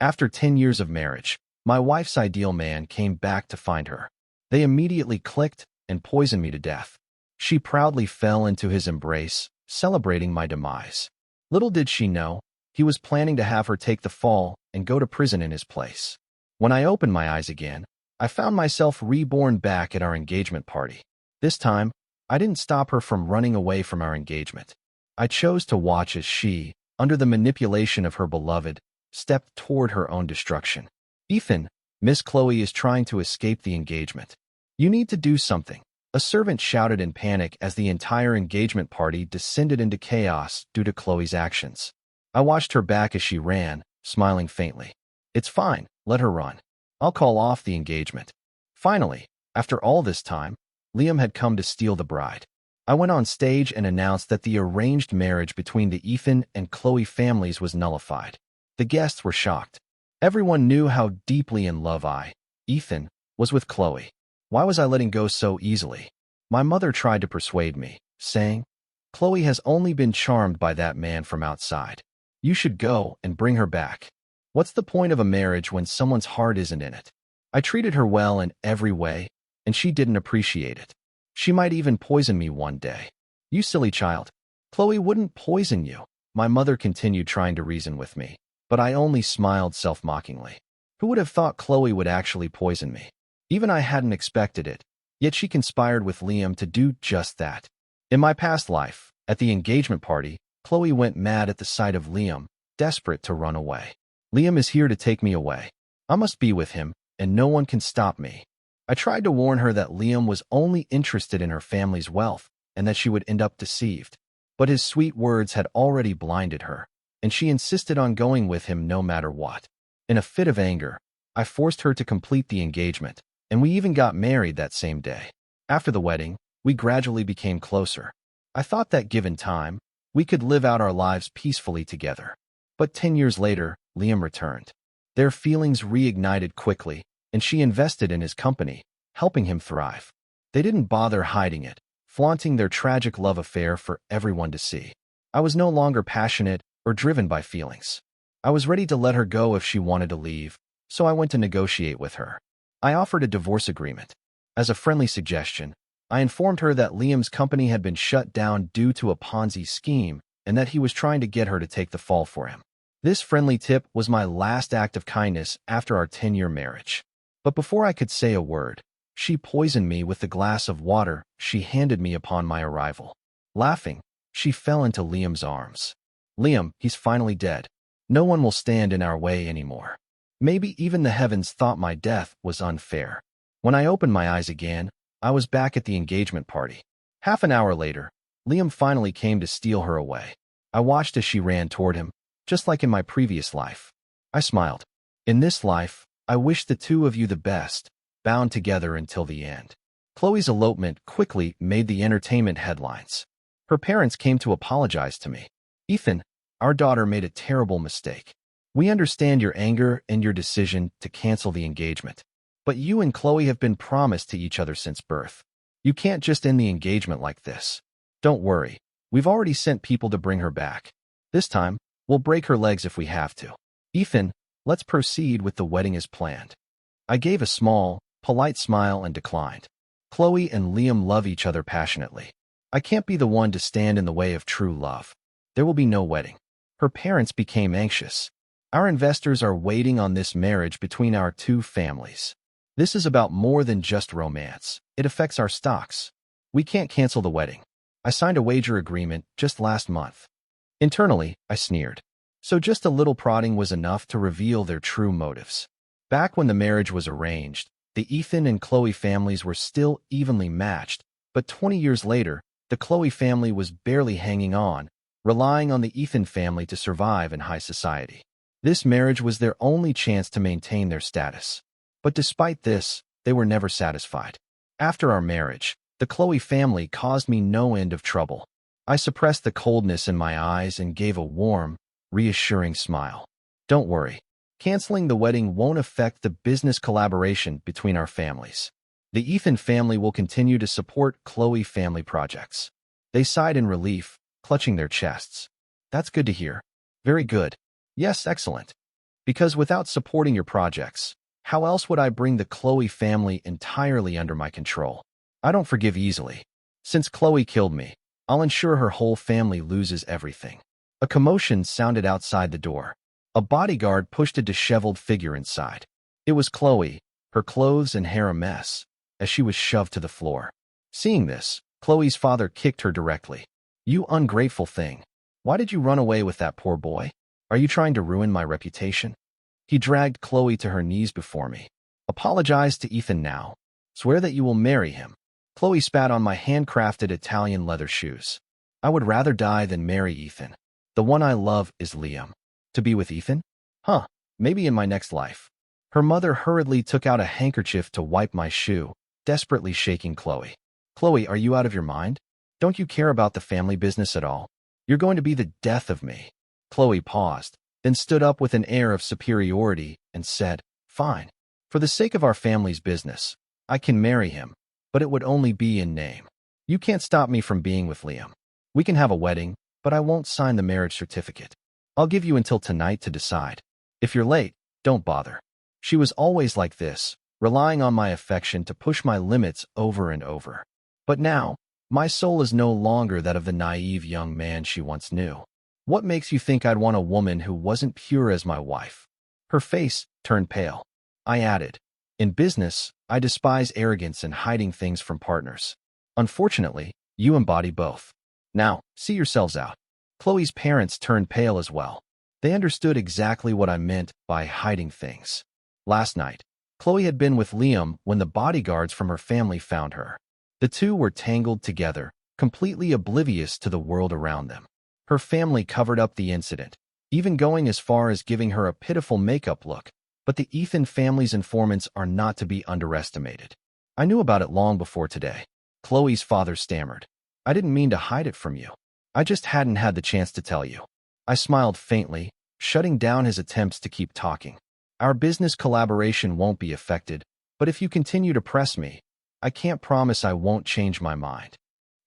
After 10 years of marriage, my wife's ideal man came back to find her. They immediately clicked and poisoned me to death. She proudly fell into his embrace, celebrating my demise. Little did she know, he was planning to have her take the fall and go to prison in his place. When I opened my eyes again, I found myself reborn back at our engagement party. This time, I didn't stop her from running away from our engagement. I chose to watch as she, under the manipulation of her beloved, stepped toward her own destruction. Ethan, Miss Khloe is trying to escape the engagement. You need to do something. A servant shouted in panic as the entire engagement party descended into chaos due to Khloe's actions. I watched her back as she ran, smiling faintly. It's fine, let her run. I'll call off the engagement. Finally, after all this time, Liam had come to steal the bride. I went on stage and announced that the arranged marriage between the Ethan and Khloe families was nullified. The guests were shocked. Everyone knew how deeply in love I, Ethan, was with Khloe. Why was I letting go so easily? My mother tried to persuade me, saying, Khloe has only been charmed by that man from outside. You should go and bring her back. What's the point of a marriage when someone's heart isn't in it? I treated her well in every way, and she didn't appreciate it. She might even poison me one day. You silly child. Khloe wouldn't poison you. My mother continued trying to reason with me, but I only smiled self-mockingly. Who would have thought Khloe would actually poison me? Even I hadn't expected it, yet she conspired with Liam to do just that. In my past life, at the engagement party, Khloe went mad at the sight of Liam, desperate to run away. Liam is here to take me away. I must be with him, and no one can stop me. I tried to warn her that Liam was only interested in her family's wealth and that she would end up deceived. But his sweet words had already blinded her, and she insisted on going with him no matter what. In a fit of anger, I forced her to complete the engagement, and we even got married that same day. After the wedding, we gradually became closer. I thought that given time, we could live out our lives peacefully together. But 10 years later, Liam returned. Their feelings reignited quickly, and she invested in his company, helping him thrive. They didn't bother hiding it, flaunting their tragic love affair for everyone to see. I was no longer passionate or driven by feelings. I was ready to let her go if she wanted to leave, so I went to negotiate with her. I offered a divorce agreement. As a friendly suggestion, I informed her that Liam's company had been shut down due to a Ponzi scheme and that he was trying to get her to take the fall for him. This friendly tip was my last act of kindness after our 10-year marriage. But before I could say a word, she poisoned me with the glass of water she handed me upon my arrival. Laughing, she fell into Liam's arms. Liam, he's finally dead. No one will stand in our way anymore. Maybe even the heavens thought my death was unfair. When I opened my eyes again, I was back at the engagement party. Half an hour later, Liam finally came to steal her away. I watched as she ran toward him, just like in my previous life. I smiled. In this life, I wish the two of you the best, bound together until the end. Khloe's elopement quickly made the entertainment headlines. Her parents came to apologize to me. Ethan, our daughter made a terrible mistake. We understand your anger and your decision to cancel the engagement. But you and Khloe have been promised to each other since birth. You can't just end the engagement like this. Don't worry. We've already sent people to bring her back. This time, we'll break her legs if we have to. Ethan, let's proceed with the wedding as planned. I gave a small, polite smile and declined. Khloe and Liam love each other passionately. I can't be the one to stand in the way of true love. There will be no wedding. Her parents became anxious. Our investors are waiting on this marriage between our two families. This is about more than just romance. It affects our stocks. We can't cancel the wedding. I signed a wager agreement just last month. Internally, I sneered. So just a little prodding was enough to reveal their true motives. Back when the marriage was arranged, the Ethan and Khloe families were still evenly matched, but 20 years later, the Khloe family was barely hanging on, relying on the Ethan family to survive in high society. This marriage was their only chance to maintain their status. But despite this, they were never satisfied. After our marriage, the Khloe family caused me no end of trouble. I suppressed the coldness in my eyes and gave a warm, reassuring smile. Don't worry. Canceling the wedding won't affect the business collaboration between our families. The Ethan family will continue to support Khloe family projects. They sighed in relief, clutching their chests. That's good to hear. Very good. Yes, excellent. Because without supporting your projects, how else would I bring the Khloe family entirely under my control? I don't forgive easily. Since Khloe killed me, I'll ensure her whole family loses everything. A commotion sounded outside the door. A bodyguard pushed a disheveled figure inside. It was Khloe, her clothes and hair a mess, as she was shoved to the floor. Seeing this, Khloe's father kicked her directly. "You ungrateful thing. Why did you run away with that poor boy? Are you trying to ruin my reputation?" He dragged Khloe to her knees before me. "Apologize to Ethan now. Swear that you will marry him." Khloe spat on my handcrafted Italian leather shoes. "I would rather die than marry Ethan. The one I love is Liam. To be with Ethan? Huh, maybe in my next life." Her mother hurriedly took out a handkerchief to wipe my shoe, desperately shaking Khloe. "Khloe, are you out of your mind? Don't you care about the family business at all? You're going to be the death of me." Khloe paused, then stood up with an air of superiority and said, "Fine. For the sake of our family's business, I can marry him, but it would only be in name. You can't stop me from being with Liam. We can have a wedding, but I won't sign the marriage certificate. I'll give you until tonight to decide. If you're late, don't bother." She was always like this, relying on my affection to push my limits over and over. But now, my soul is no longer that of the naive young man she once knew. "What makes you think I'd want a woman who wasn't pure as my wife?" Her face turned pale. I added, "In business, I despise arrogance and hiding things from partners. Unfortunately, you embody both. Now, see yourselves out." Khloe's parents turned pale as well. They understood exactly what I meant by hiding things. Last night, Khloe had been with Liam when the bodyguards from her family found her. The two were tangled together, completely oblivious to the world around them. Her family covered up the incident, even going as far as giving her a pitiful makeup look, but the Ethan family's informants are not to be underestimated. "I knew about it long before today," Khloe's father stammered. "I didn't mean to hide it from you. I just hadn't had the chance to tell you." I smiled faintly, shutting down his attempts to keep talking. "Our business collaboration won't be affected, but if you continue to press me, I can't promise I won't change my mind."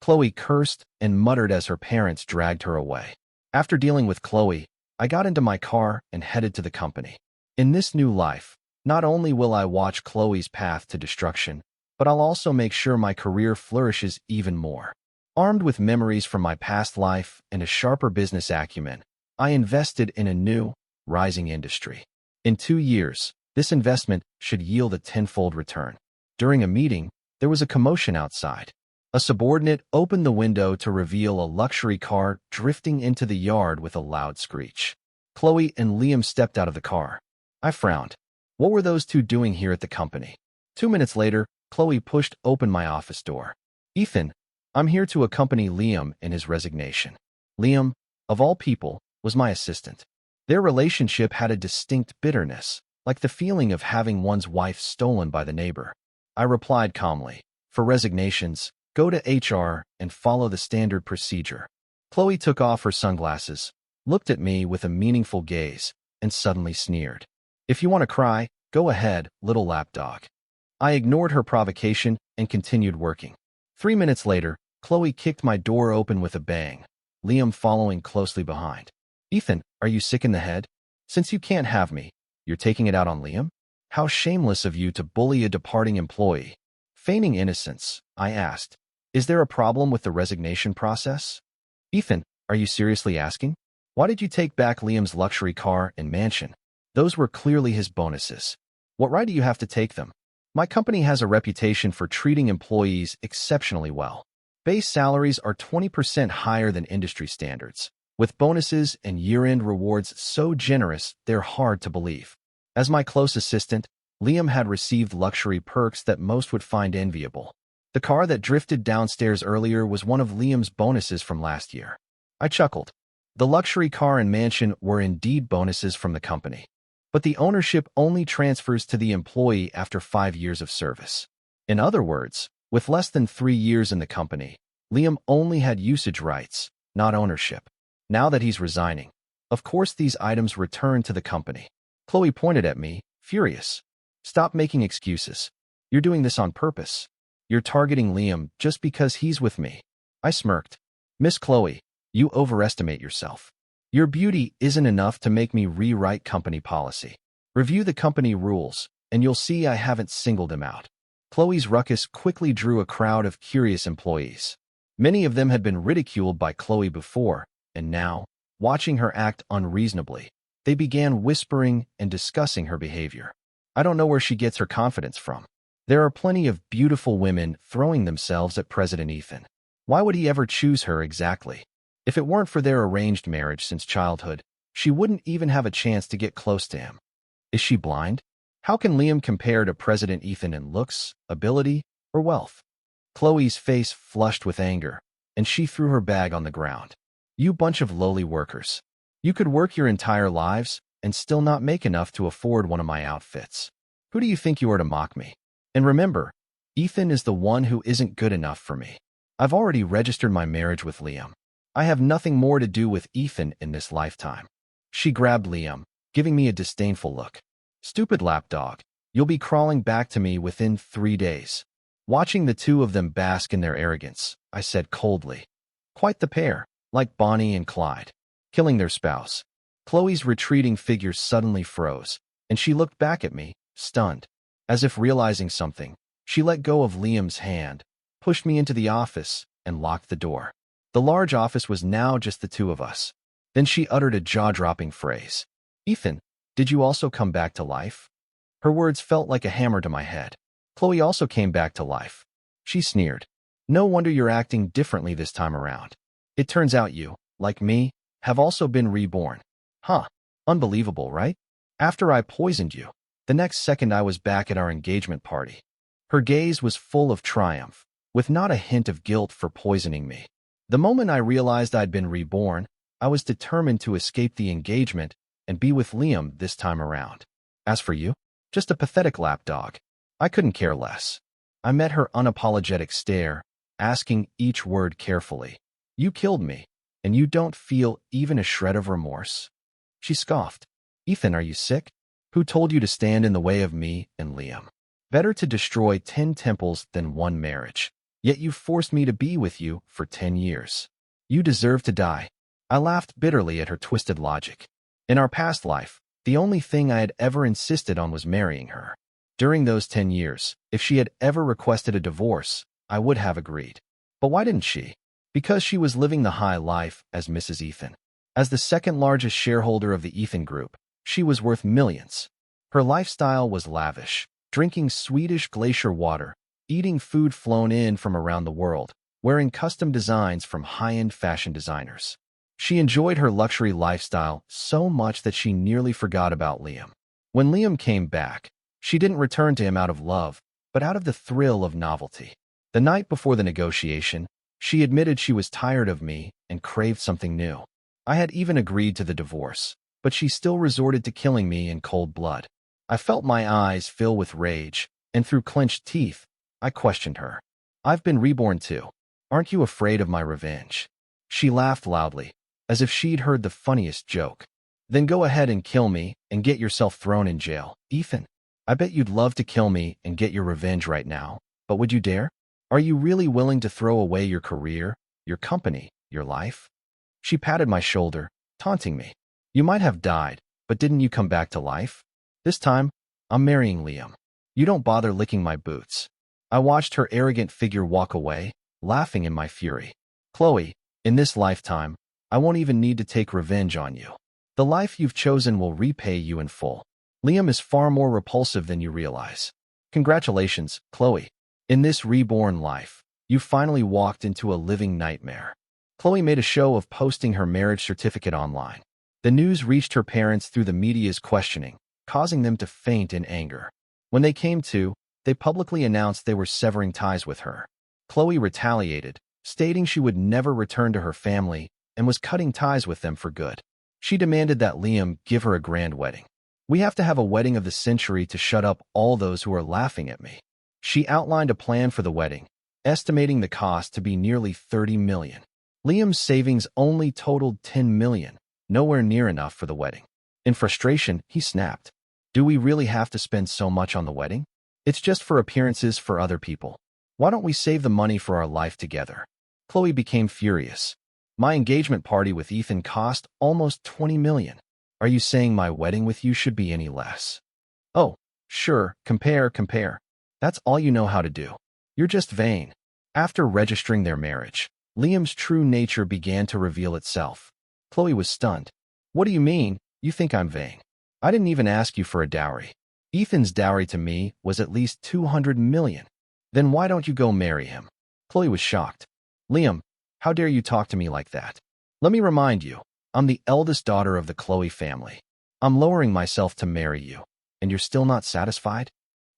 Khloe cursed and muttered as her parents dragged her away. After dealing with Khloe, I got into my car and headed to the company. In this new life, not only will I watch Khloe's path to destruction, but I'll also make sure my career flourishes even more. Armed with memories from my past life and a sharper business acumen, I invested in a new, rising industry. In 2 years, this investment should yield a tenfold return. During a meeting, there was a commotion outside. A subordinate opened the window to reveal a luxury car drifting into the yard with a loud screech. Khloe and Liam stepped out of the car. I frowned. What were those two doing here at the company? 2 minutes later, Khloe pushed open my office door. "Ethan, I'm here to accompany Liam in his resignation." Liam, of all people, was my assistant. Their relationship had a distinct bitterness, like the feeling of having one's wife stolen by the neighbor. I replied calmly, "For resignations, go to HR and follow the standard procedure." Khloe took off her sunglasses, looked at me with a meaningful gaze, and suddenly sneered. "If you want to cry, go ahead, little lapdog." I ignored her provocation and continued working. 3 minutes later, Khloe kicked my door open with a bang, Liam following closely behind. "Ethan, are you sick in the head? Since you can't have me, you're taking it out on Liam? How shameless of you to bully a departing employee." Feigning innocence, I asked, "Is there a problem with the resignation process?" "Ethan, are you seriously asking? Why did you take back Liam's luxury car and mansion? Those were clearly his bonuses. What right do you have to take them? My company has a reputation for treating employees exceptionally well. Base salaries are 20% higher than industry standards, with bonuses and year-end rewards so generous they're hard to believe. As my close assistant, Liam had received luxury perks that most would find enviable. The car that drifted downstairs earlier was one of Liam's bonuses from last year." I chuckled. The luxury car and mansion were indeed bonuses from the company, but the ownership only transfers to the employee after 5 years of service. In other words, with less than 3 years in the company, Liam only had usage rights, not ownership. Now that he's resigning, of course these items return to the company. Khloe pointed at me, furious. "Stop making excuses. You're doing this on purpose. You're targeting Liam just because he's with me." I smirked. "Miss Khloe, you overestimate yourself. Your beauty isn't enough to make me rewrite company policy. Review the company rules, and you'll see I haven't singled him out. Khloe's ruckus quickly drew a crowd of curious employees. Many of them had been ridiculed by Khloe before, and now, watching her act unreasonably, they began whispering and discussing her behavior. I don't know where she gets her confidence from. There are plenty of beautiful women throwing themselves at President Ethan. Why would he ever choose her exactly? If it weren't for their arranged marriage since childhood, she wouldn't even have a chance to get close to him. Is she blind? How can Liam compare to President Ethan in looks, ability, or wealth? Khloe's face flushed with anger, and she threw her bag on the ground. You bunch of lowly workers. You could work your entire lives and still not make enough to afford one of my outfits. Who do you think you are to mock me? And remember, Ethan is the one who isn't good enough for me. I've already registered my marriage with Liam. I have nothing more to do with Ethan in this lifetime. She grabbed Liam, giving me a disdainful look. Stupid lapdog, you'll be crawling back to me within 3 days. Watching the two of them bask in their arrogance, I said coldly. Quite the pair, like Bonnie and Clyde, killing their spouse. Khloe's retreating figure suddenly froze, and she looked back at me, stunned. As if realizing something, she let go of Liam's hand, pushed me into the office, and locked the door. The large office was now just the two of us. Then she uttered a jaw-dropping phrase. Ethan, did you also come back to life? Her words felt like a hammer to my head. Khloe also came back to life. She sneered. No wonder you're acting differently this time around. It turns out you, like me, have also been reborn. Huh. Unbelievable, right? After I poisoned you, the next second I was back at our engagement party. Her gaze was full of triumph, with not a hint of guilt for poisoning me. The moment I realized I'd been reborn, I was determined to escape the engagement and be with Liam this time around. As for you, just a pathetic lapdog. I couldn't care less. I met her unapologetic stare, asking each word carefully. You killed me, and you don't feel even a shred of remorse? She scoffed. Ethan, are you sick? Who told you to stand in the way of me and Liam? Better to destroy 10 temples than 1 marriage. Yet you forced me to be with you for 10 years. You deserve to die. I laughed bitterly at her twisted logic. In our past life, the only thing I had ever insisted on was marrying her. During those 10 years, if she had ever requested a divorce, I would have agreed. But why didn't she? Because she was living the high life as Mrs. Ethan. As the second largest shareholder of the Ethan Group, she was worth millions. Her lifestyle was lavish, drinking Swedish glacier water, eating food flown in from around the world, wearing custom designs from high-end fashion designers. She enjoyed her luxury lifestyle so much that she nearly forgot about Liam. When Liam came back, she didn't return to him out of love, but out of the thrill of novelty. The night before the negotiation, she admitted she was tired of me and craved something new. I had even agreed to the divorce, but she still resorted to killing me in cold blood. I felt my eyes fill with rage, and through clenched teeth, I questioned her. I've been reborn too. Aren't you afraid of my revenge? She laughed loudly, as if she'd heard the funniest joke. Then go ahead and kill me and get yourself thrown in jail, Ethan. I bet you'd love to kill me and get your revenge right now, but would you dare? Are you really willing to throw away your career, your company, your life? She patted my shoulder, taunting me. You might have died, but didn't you come back to life? This time, I'm marrying Liam. You don't bother licking my boots. I watched her arrogant figure walk away, laughing in my fury. Khloe, in this lifetime, I won't even need to take revenge on you. The life you've chosen will repay you in full. Liam is far more repulsive than you realize. Congratulations, Khloe. In this reborn life, you finally walked into a living nightmare. Khloe made a show of posting her marriage certificate online. The news reached her parents through the media's questioning, causing them to faint in anger. When they came to, they publicly announced they were severing ties with her. Khloe retaliated, stating she would never return to her family and was cutting ties with them for good. She demanded that Liam give her a grand wedding. We have to have a wedding of the century to shut up all those who are laughing at me. She outlined a plan for the wedding, estimating the cost to be nearly $30 million. Liam's savings only totaled $10 million, nowhere near enough for the wedding. In frustration, he snapped. Do we really have to spend so much on the wedding? It's just for appearances for other people. Why don't we save the money for our life together? Khloe became furious. My engagement party with Ethan cost almost 20 million. Are you saying my wedding with you should be any less? Oh, sure, compare. That's all you know how to do. You're just vain. After registering their marriage, Liam's true nature began to reveal itself. Khloe was stunned. What do you mean? You think I'm vain? I didn't even ask you for a dowry. Ethan's dowry to me was at least 200 million. Then why don't you go marry him? Khloe was shocked. Liam, how dare you talk to me like that? Let me remind you, I'm the eldest daughter of the Khloe family. I'm lowering myself to marry you, and you're still not satisfied?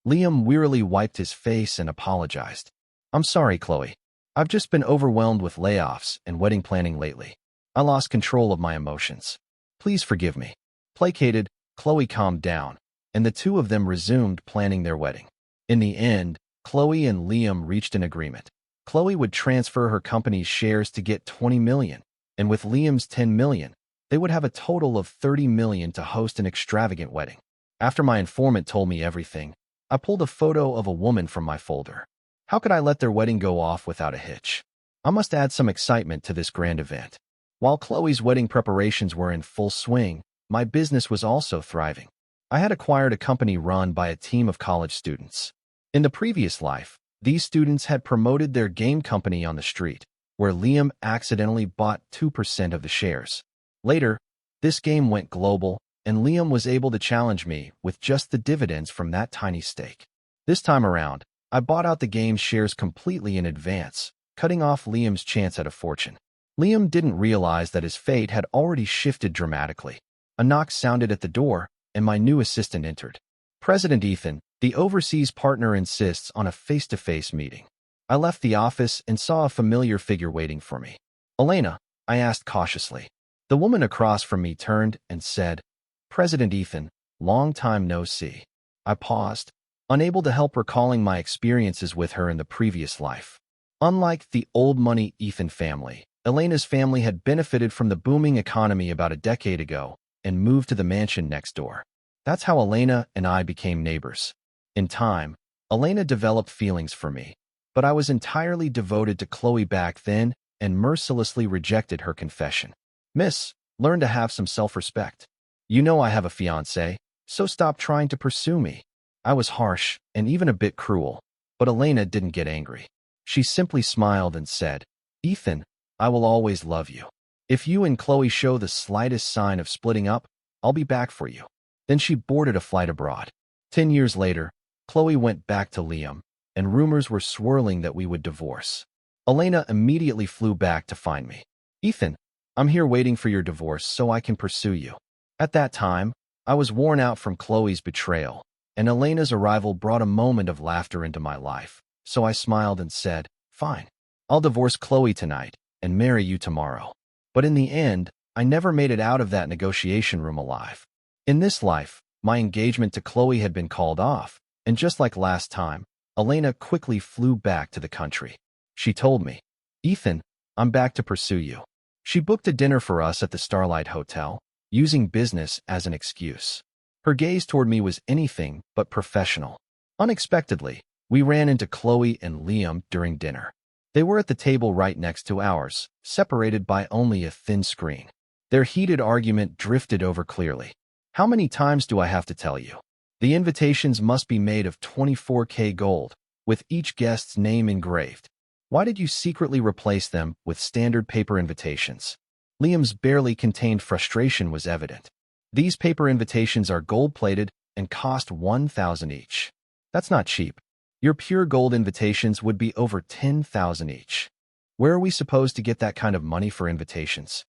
Liam wearily wiped his face and apologized. I'm sorry, Khloe. I've just been overwhelmed with layoffs and wedding planning lately. I lost control of my emotions. Please forgive me. Placated, Khloe calmed down, and the two of them resumed planning their wedding. In the end, Khloe and Liam reached an agreement. Khloe would transfer her company's shares to get 20 million, and with Liam's 10 million, they would have a total of 30 million to host an extravagant wedding. After my informant told me everything, I pulled a photo of a woman from my folder. How could I let their wedding go off without a hitch? I must add some excitement to this grand event. While Khloe's wedding preparations were in full swing, my business was also thriving. I had acquired a company run by a team of college students. In the previous life, these students had promoted their game company on the street, where Liam accidentally bought 2% of the shares. Later, this game went global, and Liam was able to challenge me with just the dividends from that tiny stake. This time around, I bought out the game's shares completely in advance, cutting off Liam's chance at a fortune. Liam didn't realize that his fate had already shifted dramatically. A knock sounded at the door, and my new assistant entered. President Ethan, the overseas partner, insists on a face-to-face meeting. I left the office and saw a familiar figure waiting for me. Elena, I asked cautiously. The woman across from me turned and said, President Ethan, long time no see. I paused, unable to help recalling my experiences with her in the previous life. Unlike the old money Ethan family, Elena's family had benefited from the booming economy about a decade ago and moved to the mansion next door. That's how Elena and I became neighbors. In time, Elena developed feelings for me, but I was entirely devoted to Khloe back then and mercilessly rejected her confession. Miss, learn to have some self-respect. You know I have a fiancé, so stop trying to pursue me. I was harsh and even a bit cruel, but Elena didn't get angry. She simply smiled and said, Ethan, I will always love you. If you and Khloe show the slightest sign of splitting up, I'll be back for you. Then she boarded a flight abroad. 10 years later, Khloe went back to Liam, and rumors were swirling that we would divorce. Elena immediately flew back to find me. Ethan, I'm here waiting for your divorce so I can pursue you. At that time, I was worn out from Khloe's betrayal, and Elena's arrival brought a moment of laughter into my life, so I smiled and said, Fine, I'll divorce Khloe tonight and marry you tomorrow. But in the end, I never made it out of that negotiation room alive. In this life, my engagement to Khloe had been called off, and just like last time, Elena quickly flew back to the country. She told me, Ethan, I'm back to pursue you. She booked a dinner for us at the Starlight Hotel, using business as an excuse. Her gaze toward me was anything but professional. Unexpectedly, we ran into Khloe and Liam during dinner. They were at the table right next to ours, separated by only a thin screen. Their heated argument drifted over clearly. How many times do I have to tell you? The invitations must be made of 24K gold, with each guest's name engraved. Why did you secretly replace them with standard paper invitations? Liam's barely contained frustration was evident. These paper invitations are gold-plated and cost 1,000 each. That's not cheap. Your pure gold invitations would be over 10,000 each. Where are we supposed to get that kind of money for invitations?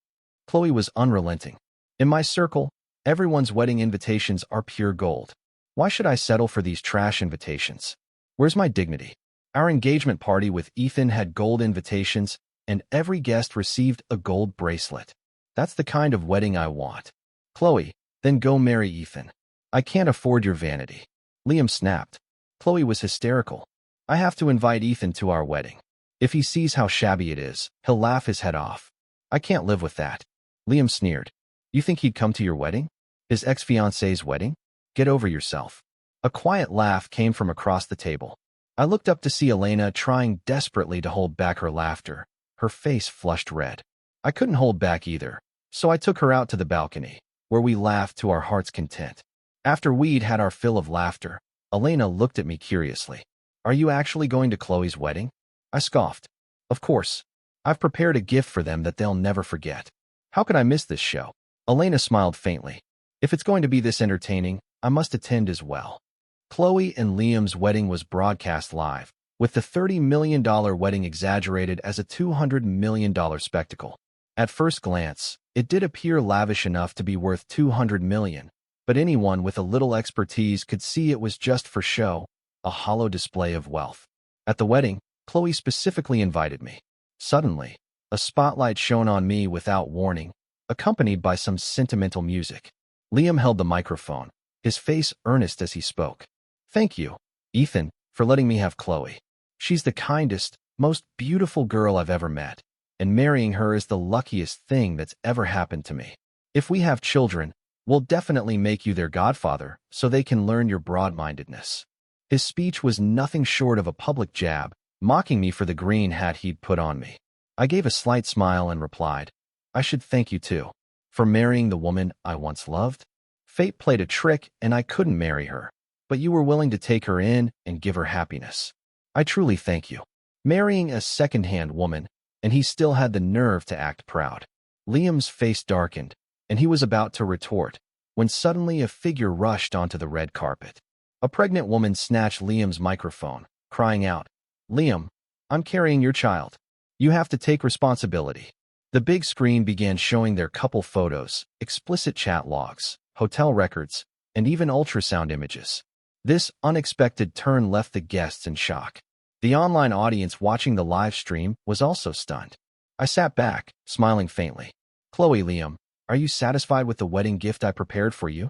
Khloe was unrelenting. In my circle, everyone's wedding invitations are pure gold. Why should I settle for these trash invitations? Where's my dignity? Our engagement party with Ethan had gold invitations, and every guest received a gold bracelet. That's the kind of wedding I want. Khloe, then go marry Ethan. I can't afford your vanity. Liam snapped. Khloe was hysterical. I have to invite Ethan to our wedding. If he sees how shabby it is, he'll laugh his head off. I can't live with that. Liam sneered. You think he'd come to your wedding? His ex-fiancée's wedding? Get over yourself. A quiet laugh came from across the table. I looked up to see Elena trying desperately to hold back her laughter. Her face flushed red. I couldn't hold back either, so I took her out to the balcony, where we laughed to our heart's content. After we'd had our fill of laughter, Elena looked at me curiously. Are you actually going to Khloe's wedding? I scoffed. Of course. I've prepared a gift for them that they'll never forget. How could I miss this show? Elena smiled faintly. If it's going to be this entertaining, I must attend as well. Khloe and Liam's wedding was broadcast live, with the $30 million wedding exaggerated as a $200 million spectacle. At first glance, it did appear lavish enough to be worth $200 million, but anyone with a little expertise could see it was just for show, a hollow display of wealth. At the wedding, Khloe specifically invited me. Suddenly, a spotlight shone on me without warning, accompanied by some sentimental music. Liam held the microphone, his face earnest as he spoke. Thank you, Ethan, for letting me have Khloe. She's the kindest, most beautiful girl I've ever met, and marrying her is the luckiest thing that's ever happened to me. If we have children, we'll definitely make you their godfather so they can learn your broad-mindedness. His speech was nothing short of a public jab, mocking me for the green hat he'd put on me. I gave a slight smile and replied, I should thank you too, for marrying the woman I once loved. Fate played a trick and I couldn't marry her, but you were willing to take her in and give her happiness. I truly thank you. Marrying a second-hand woman, and he still had the nerve to act proud. Liam's face darkened, and he was about to retort, when suddenly a figure rushed onto the red carpet. A pregnant woman snatched Liam's microphone, crying out, Liam, I'm carrying your child. You have to take responsibility. The big screen began showing their couple photos, explicit chat logs, hotel records, and even ultrasound images. This unexpected turn left the guests in shock. The online audience watching the live stream was also stunned. I sat back, smiling faintly. Khloe, Liam, are you satisfied with the wedding gift I prepared for you?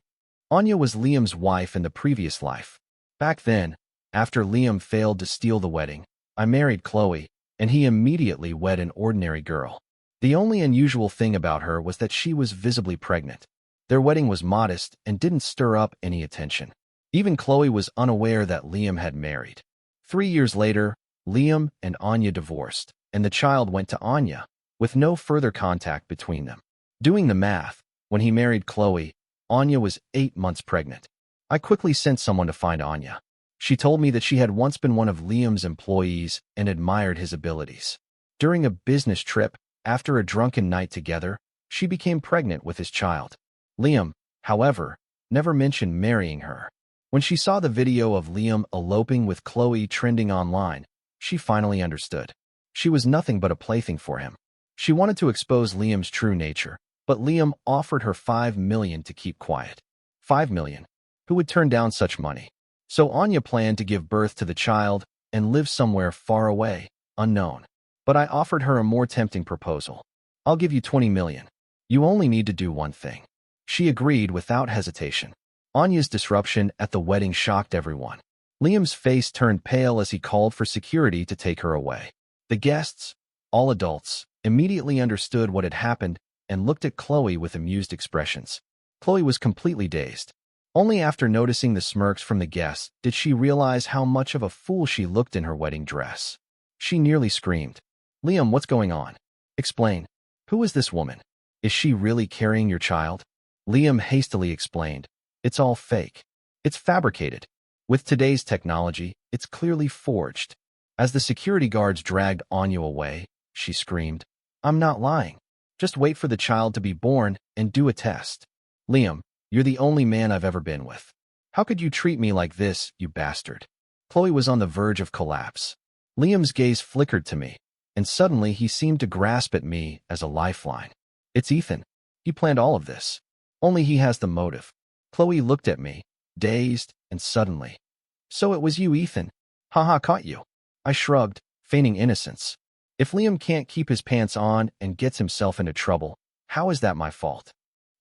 Anya was Liam's wife in the previous life. Back then, after Liam failed to steal the wedding, I married Khloe, and he immediately wed an ordinary girl. The only unusual thing about her was that she was visibly pregnant. Their wedding was modest and didn't stir up any attention. Even Khloe was unaware that Liam had married. 3 years later, Liam and Anya divorced, and the child went to Anya, with no further contact between them. Doing the math, when he married Khloe, Anya was 8 months pregnant. I quickly sent someone to find Anya. She told me that she had once been one of Liam's employees and admired his abilities. During a business trip, after a drunken night together, she became pregnant with his child. Liam, however, never mentioned marrying her. When she saw the video of Liam eloping with Khloe trending online, she finally understood. She was nothing but a plaything for him. She wanted to expose Liam's true nature, but Liam offered her $5 million to keep quiet. $5 million? Who would turn down such money? So Anya planned to give birth to the child and live somewhere far away, unknown. But I offered her a more tempting proposal. I'll give you $20 million. You only need to do one thing. She agreed without hesitation. Anya's disruption at the wedding shocked everyone. Liam's face turned pale as he called for security to take her away. The guests, all adults, immediately understood what had happened and looked at Khloe with amused expressions. Khloe was completely dazed. Only after noticing the smirks from the guests did she realize how much of a fool she looked in her wedding dress. She nearly screamed. Liam, what's going on? Explain. Who is this woman? Is she really carrying your child? Liam hastily explained. It's all fake. It's fabricated. With today's technology, it's clearly forged. As the security guards dragged Anya away, she screamed, I'm not lying. Just wait for the child to be born and do a test. Liam, you're the only man I've ever been with. How could you treat me like this, you bastard? Khloe was on the verge of collapse. Liam's gaze flickered to me, and suddenly he seemed to grasp at me as a lifeline. It's Ethan. He planned all of this. Only he has the motive. Khloe looked at me, dazed, and suddenly. So it was you, Ethan. Haha, caught you. I shrugged, feigning innocence. If Liam can't keep his pants on and gets himself into trouble, how is that my fault?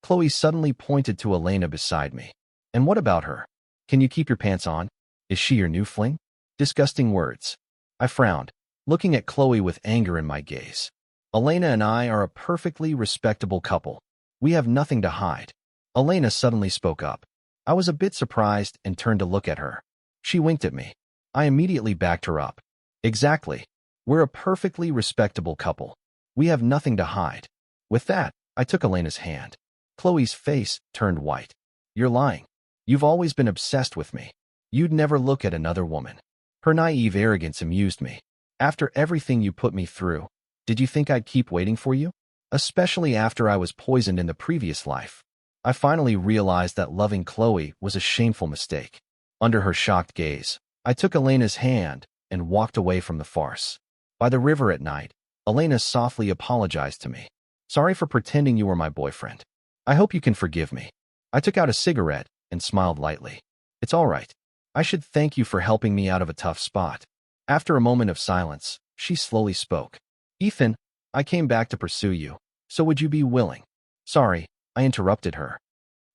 Khloe suddenly pointed to Elena beside me. And what about her? Can you keep your pants on? Is she your new fling? Disgusting words. I frowned, looking at Khloe with anger in my gaze. Elena and I are a perfectly respectable couple. We have nothing to hide. Elena suddenly spoke up. I was a bit surprised and turned to look at her. She winked at me. I immediately backed her up. Exactly. We're a perfectly respectable couple. We have nothing to hide. With that, I took Elena's hand. Chloe's face turned white. You're lying. You've always been obsessed with me. You'd never look at another woman. Her naive arrogance amused me. After everything you put me through, did you think I'd keep waiting for you? Especially after I was poisoned in the previous life. I finally realized that loving Khloe was a shameful mistake. Under her shocked gaze, I took Elena's hand and walked away from the farce. By the river at night, Elena softly apologized to me. Sorry for pretending you were my boyfriend. I hope you can forgive me. I took out a cigarette and smiled lightly. It's all right. I should thank you for helping me out of a tough spot. After a moment of silence, she slowly spoke. Ethan, I came back to pursue you, so would you be willing? Sorry, I interrupted her.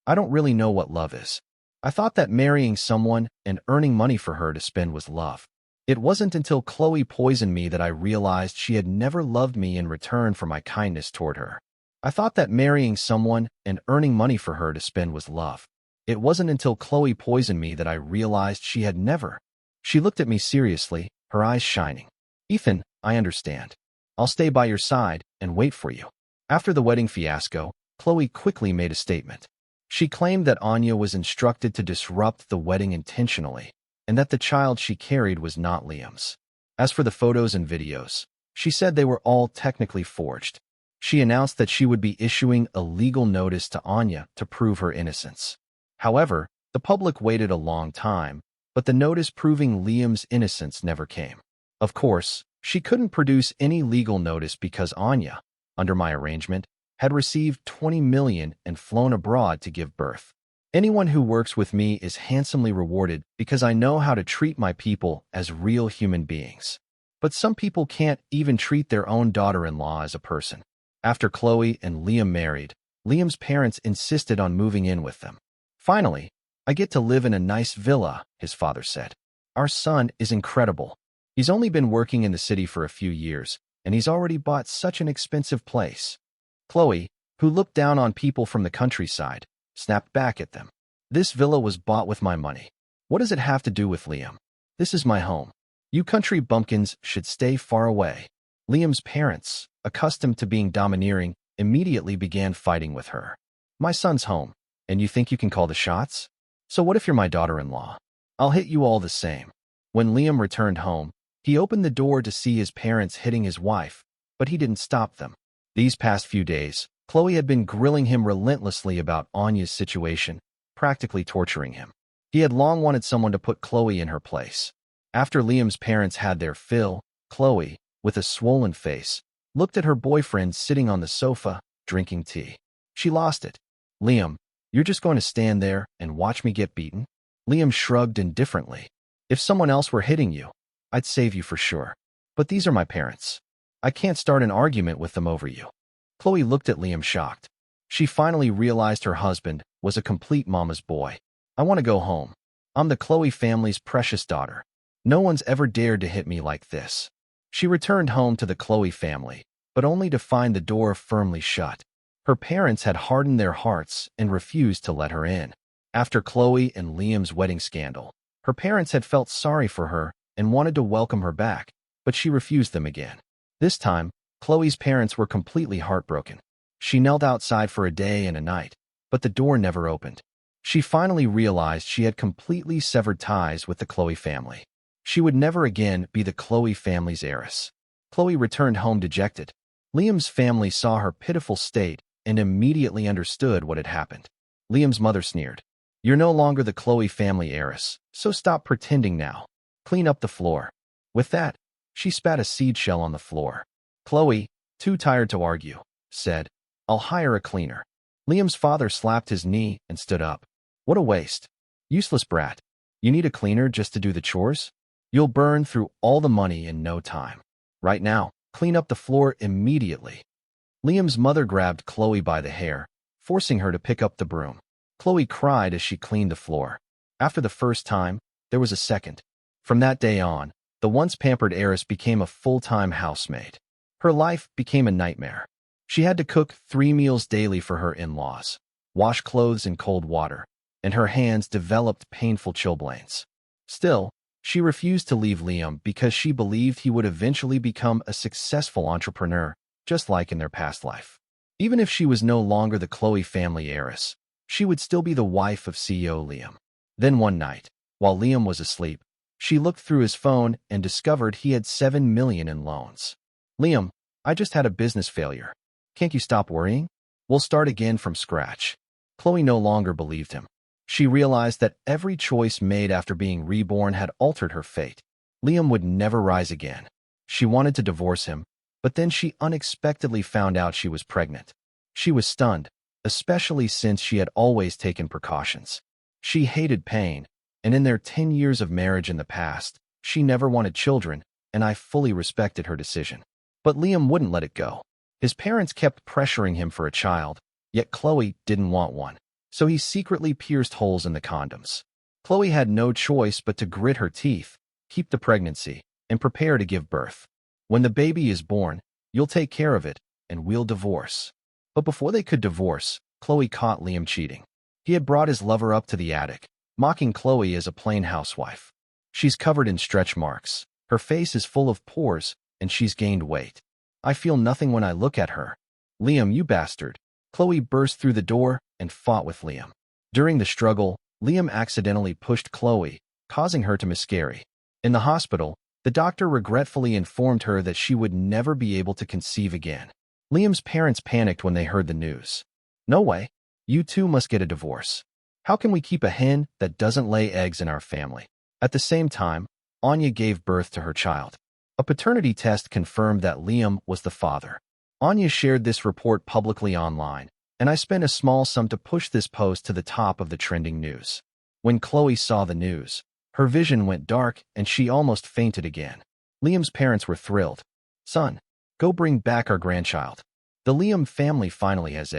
I don't really know what love is. I thought that marrying someone and earning money for her to spend was love. It wasn't until Khloe poisoned me that I realized she had never loved me in return for my kindness toward her. I thought that marrying someone and earning money for her to spend was love. It wasn't until Khloe poisoned me that I realized she had never. She looked at me seriously, her eyes shining. Ethan, I understand. I'll stay by your side and wait for you. After the wedding fiasco, Khloe quickly made a statement. She claimed that Anya was instructed to disrupt the wedding intentionally, and that the child she carried was not Liam's. As for the photos and videos, she said they were all technically forged. She announced that she would be issuing a legal notice to Anya to prove her innocence. However, the public waited a long time, but the notice proving Liam's innocence never came. Of course, she couldn't produce any legal notice because Anya, under my arrangement, had received $20 million and flown abroad to give birth. Anyone who works with me is handsomely rewarded because I know how to treat my people as real human beings. But some people can't even treat their own daughter-in-law as a person. After Khloe and Liam married, Liam's parents insisted on moving in with them. Finally, I get to live in a nice villa, his father said. Our son is incredible. He's only been working in the city for a few years, and he's already bought such an expensive place. Khloe, who looked down on people from the countryside, snapped back at them. This villa was bought with my money. What does it have to do with Liam? This is my home. You country bumpkins should stay far away. Liam's parents, accustomed to being domineering, immediately began fighting with her. My son's home, and you think you can call the shots? So what if you're my daughter-in-law? I'll hit you all the same. When Liam returned home, he opened the door to see his parents hitting his wife, but he didn't stop them. These past few days, Khloe had been grilling him relentlessly about Anya's situation, practically torturing him. He had long wanted someone to put Khloe in her place. After Liam's parents had their fill, Khloe, with a swollen face, looked at her boyfriend sitting on the sofa, drinking tea. She lost it. Liam, you're just going to stand there and watch me get beaten? Liam shrugged indifferently. If someone else were hitting you, I'd save you for sure. But these are my parents. I can't start an argument with them over you. Khloe looked at Liam shocked. She finally realized her husband was a complete mama's boy. I want to go home. I'm the Khloe family's precious daughter. No one's ever dared to hit me like this. She returned home to the Khloe family, but only to find the door firmly shut. Her parents had hardened their hearts and refused to let her in. After Khloe and Liam's wedding scandal, her parents had felt sorry for her and wanted to welcome her back, but she refused them again. This time, Khloe's parents were completely heartbroken. She knelt outside for a day and a night, but the door never opened. She finally realized she had completely severed ties with the Khloe family. She would never again be the Khloe family's heiress. Khloe returned home dejected. Liam's family saw her pitiful state and immediately understood what had happened. Liam's mother sneered. You're no longer the Khloe family heiress, so stop pretending now. Clean up the floor. With that, she spat a seed shell on the floor. Khloe, too tired to argue, said, I'll hire a cleaner. Liam's father slapped his knee and stood up. What a waste. Useless brat. You need a cleaner just to do the chores? You'll burn through all the money in no time. Right now, clean up the floor immediately. Liam's mother grabbed Khloe by the hair, forcing her to pick up the broom. Khloe cried as she cleaned the floor. After the first time, there was a second. From that day on, the once pampered heiress became a full-time housemaid. Her life became a nightmare. She had to cook 3 meals daily for her in-laws, wash clothes in cold water, and her hands developed painful chilblains. Still, she refused to leave Liam because she believed he would eventually become a successful entrepreneur, just like in their past life. Even if she was no longer the Khloe family heiress, she would still be the wife of CEO Liam. Then one night, while Liam was asleep, she looked through his phone and discovered he had $7 million in loans. Liam, I just had a business failure. Can't you stop worrying? We'll start again from scratch. Khloe no longer believed him. She realized that every choice made after being reborn had altered her fate. Liam would never rise again. She wanted to divorce him, but then she unexpectedly found out she was pregnant. She was stunned, especially since she had always taken precautions. She hated pain, and in their 10 years of marriage in the past, she never wanted children, and I fully respected her decision. But Liam wouldn't let it go. His parents kept pressuring him for a child, yet Khloe didn't want one, so he secretly pierced holes in the condoms. Khloe had no choice but to grit her teeth, keep the pregnancy, and prepare to give birth. When the baby is born, you'll take care of it, and we'll divorce. But before they could divorce, Khloe caught Liam cheating. He had brought his lover up to the attic, mocking Khloe as a plain housewife. She's covered in stretch marks, her face is full of pores, and she's gained weight. I feel nothing when I look at her. Liam, you bastard. Khloe burst through the door and fought with Liam. During the struggle, Liam accidentally pushed Khloe, causing her to miscarry. In the hospital, the doctor regretfully informed her that she would never be able to conceive again. Liam's parents panicked when they heard the news. No way. You two must get a divorce. How can we keep a hen that doesn't lay eggs in our family? At the same time, Anya gave birth to her child. A paternity test confirmed that Liam was the father. Anya shared this report publicly online, and I spent a small sum to push this post to the top of the trending news. When Khloe saw the news, her vision went dark and she almost fainted again. Liam's parents were thrilled. Son, go bring back our grandchild. The Liam family finally has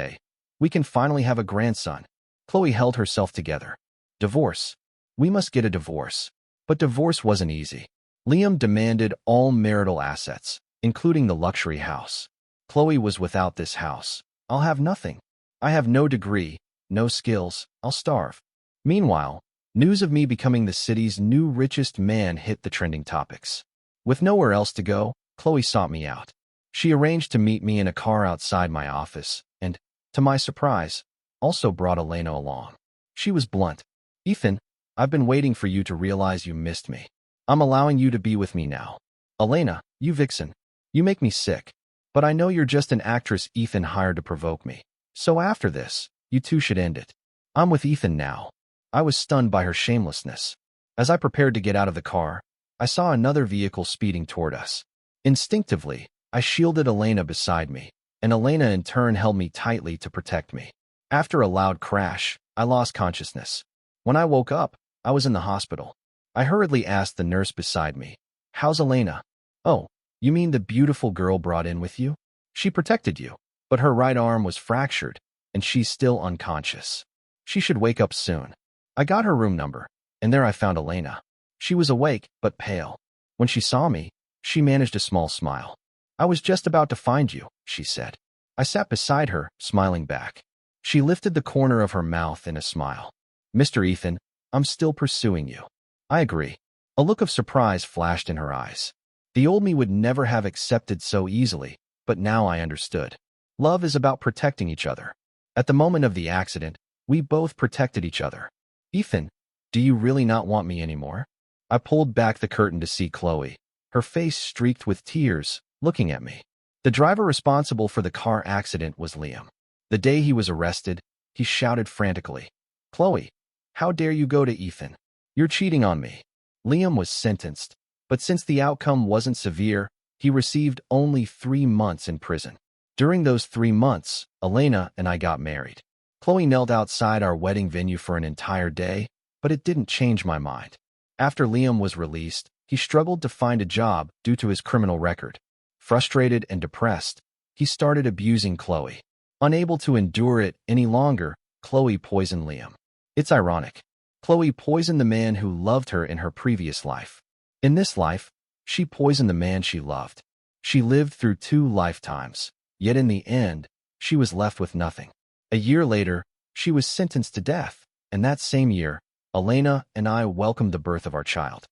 we can finally have a grandson. Khloe held herself together. Divorce. We must get a divorce. But divorce wasn't easy. Liam demanded all marital assets, including the luxury house. Khloe was without this house. I'll have nothing. I have no degree, no skills, I'll starve. Meanwhile, news of me becoming the city's new richest man hit the trending topics. With nowhere else to go, Khloe sought me out. She arranged to meet me in a car outside my office, and, to my surprise, also brought Elena along. She was blunt. Ethan, I've been waiting for you to realize you missed me. I'm allowing you to be with me now. Elena, you vixen. You make me sick. But I know you're just an actress Ethan hired to provoke me. So after this, you two should end it. I'm with Ethan now. I was stunned by her shamelessness. As I prepared to get out of the car, I saw another vehicle speeding toward us. Instinctively, I shielded Elena beside me, and Elena in turn held me tightly to protect me. After a loud crash, I lost consciousness. When I woke up, I was in the hospital. I hurriedly asked the nurse beside me, "How's Elena?" "Oh, you mean the beautiful girl brought in with you? She protected you, but her right arm was fractured, and she's still unconscious. She should wake up soon." I got her room number, and there I found Elena. She was awake, but pale. When she saw me, she managed a small smile. "I was just about to find you," she said. I sat beside her, smiling back. She lifted the corner of her mouth in a smile. "Mr. Ethan, I'm still pursuing you." I agree. A look of surprise flashed in her eyes. The old me would never have accepted so easily, but now I understood. Love is about protecting each other. At the moment of the accident, we both protected each other. "Ethan, do you really not want me anymore?" I pulled back the curtain to see Khloe, her face streaked with tears, looking at me. The driver responsible for the car accident was Liam. The day he was arrested, he shouted frantically, "Khloe, how dare you go to Ethan? You're cheating on me." Liam was sentenced, but since the outcome wasn't severe, he received only 3 months in prison. During those 3 months, Elena and I got married. Khloe knelt outside our wedding venue for an entire day, but it didn't change my mind. After Liam was released, he struggled to find a job due to his criminal record. Frustrated and depressed, he started abusing Khloe. Unable to endure it any longer, Khloe poisoned Liam. It's ironic. Khloe poisoned the man who loved her in her previous life. In this life, she poisoned the man she loved. She lived through 2 lifetimes, yet in the end, she was left with nothing. A year later, she was sentenced to death, and that same year, Elena and I welcomed the birth of our child.